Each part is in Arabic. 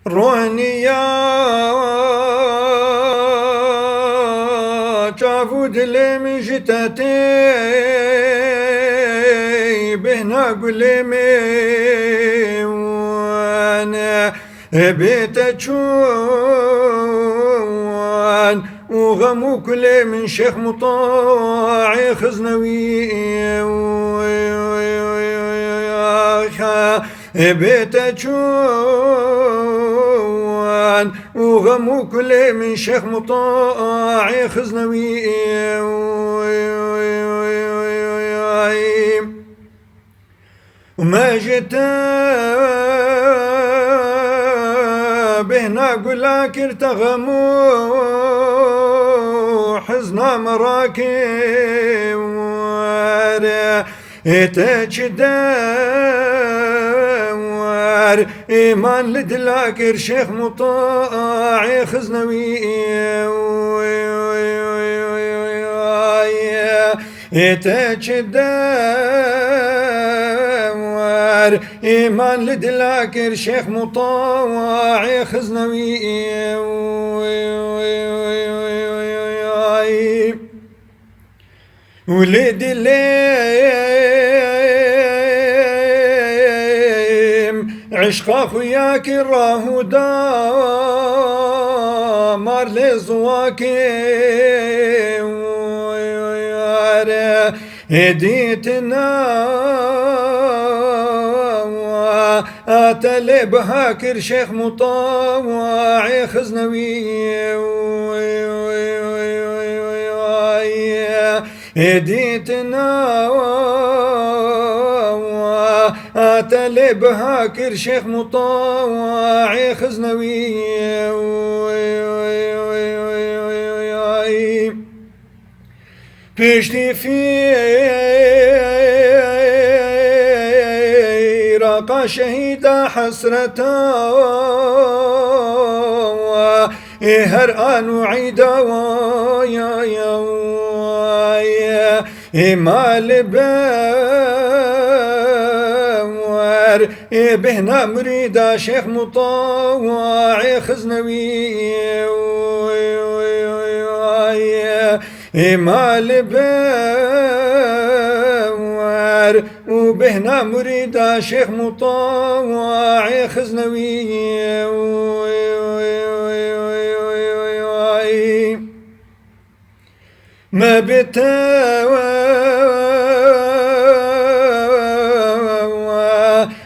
روني يا جافود لي من جتتي بهنا قولي وانا بيت شوان وغمو كل من شيخ مطاع خزنوي بيت شوان وغمو كل من شيخ مطاع خزنوي وما جيت بهنا قلاك ارتغمو حزنا مراكي وارا اتجدار ايمان لدلاك شيخ مطاع خزنوي اتجدار ايمان لدلاك شيخ مطاع خزنوي ولد الليم عشق اخوياك راه دامر لزواكي هديتنا اتلي بهاكر شيخ مطاوع خزنوي هديتنا اتلي بهاكر شيخ مطاوع خزنوي بيشتي في رقا شهيدا حسرتا هرآن وعيدا ويا مال بوار بهنا مريدا شيخ مطاوع خزنوي مال بوار وبهنا مريدا شيخ مطاوع خزنوي ما بتاوى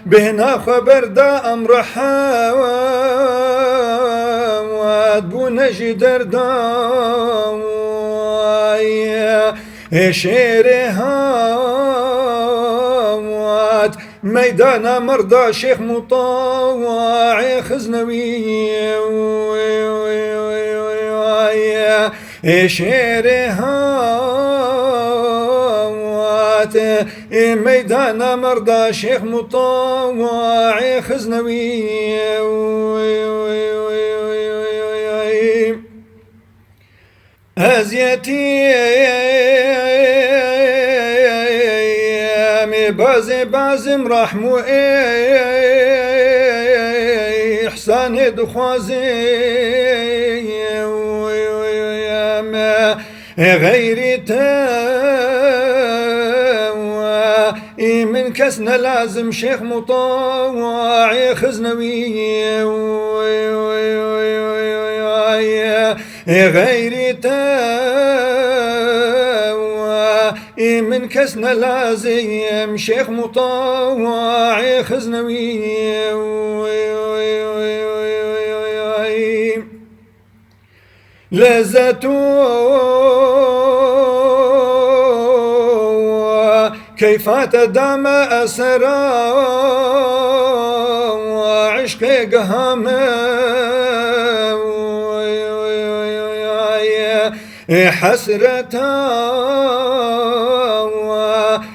بهنا خبر دا أمر حواد بونجي دردام شيرها وات ميدان مرضى شيخ مطاوع خزنوي شيرها وات ميدان مرضى شيخ مطاوع خزنوي هزيتي بازم رحمو إحسان دخوازي غير تاوى من كسنا لازم شيخ مطاوع خزنوي غير تاوى من كسنا لازم شيخ مطاوع خزنوي لذته كيف تدام أسرى وعشق قهامه حسرتا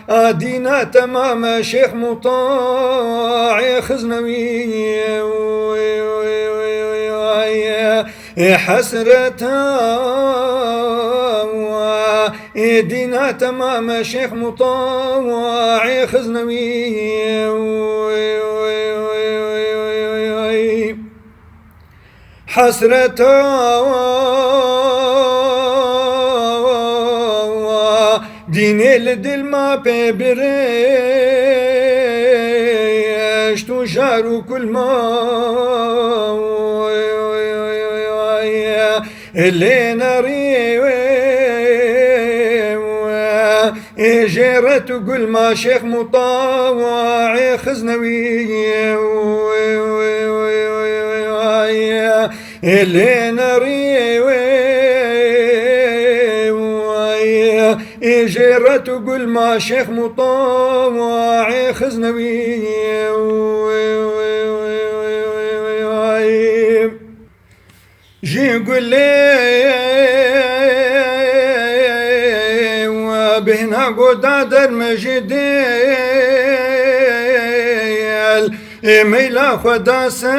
وادينا تمام شيخ مطاوع خزنوي حسرتا وادينا تمام شيخ مطاوع خزنوي حسرة ديني لدل ما ببريش تجار كل ما اللي ناري جيرة تقول ما شيخ مطاوع خزنوي اللي ناري جيرة تقول ما شيخ مطاوع خزنوي جي قول لي وبهنا قداد المجديل ميلا خداسة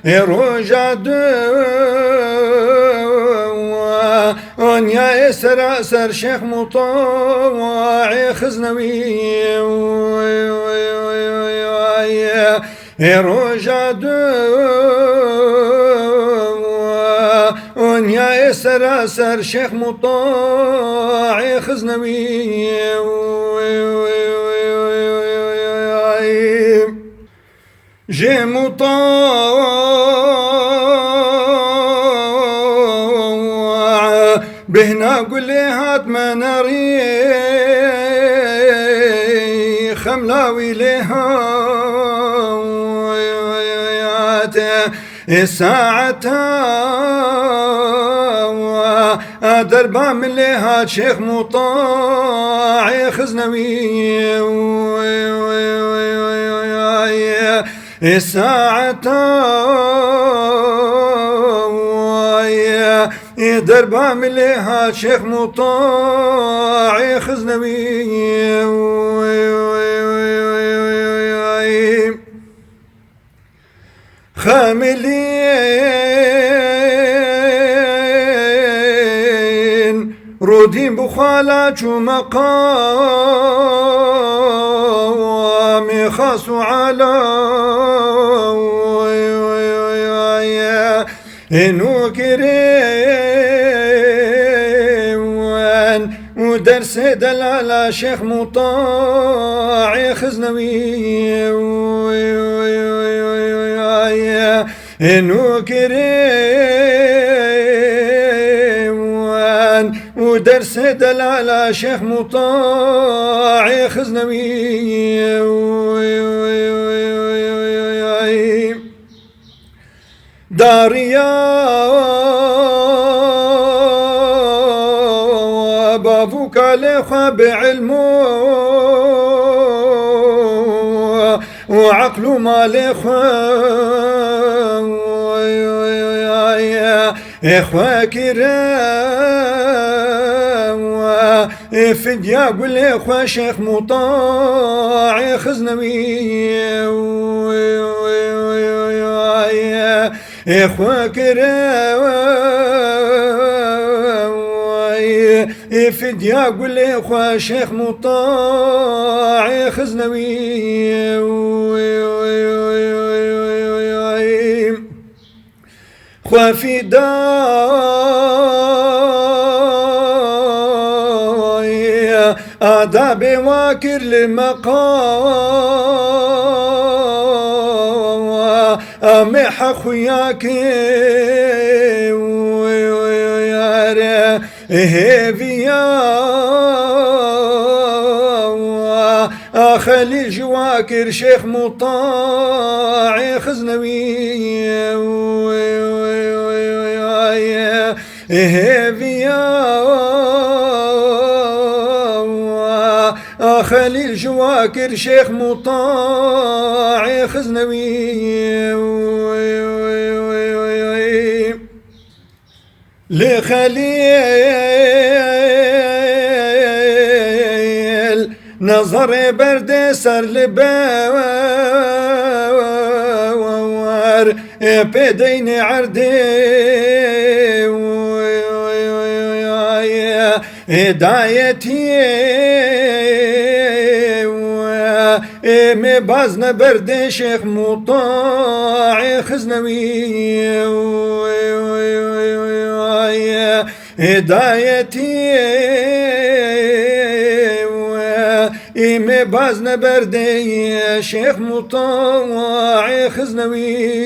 رجع ونيا يسر أسر شيخ مطاوع خزنوي رجع ونيا يسر أسر شيخ مطاوع خزنوي جي مطاوع بهنا قل لي هات ما ناري خملاوي لها الساعة دربا من لها شيخ مطاع خزنوي الساعة دربا من لها شيخ مطاع خزنوي خاملين رودين بخالات مقام خاص على إنو كريوان ودرس دلالة شيخ مطاع خزنوي إنو كريوان ودرس دلالة شيخ مطاع خزنوي داريا بابوك لخب علمه وعقله ما إخوة كرام فديا قل إخوة شيخ مطاع خزنوي إخوة كرام فديا قل إخوة شيخ مطاع خزنوي خوافي داي آداب واكر لمقام أمح خوياك هيفيا خليل جواكر شيخ مطاع خزنوي خليل جواكر شيخ مطاع خزنوي لخليل نظر برد سر لبوار بدين عردي هدايتي إمي بازن برد شيخ مطاع خزنوي هدايتي إمي بازن بردي شيخ مطاع خزنوي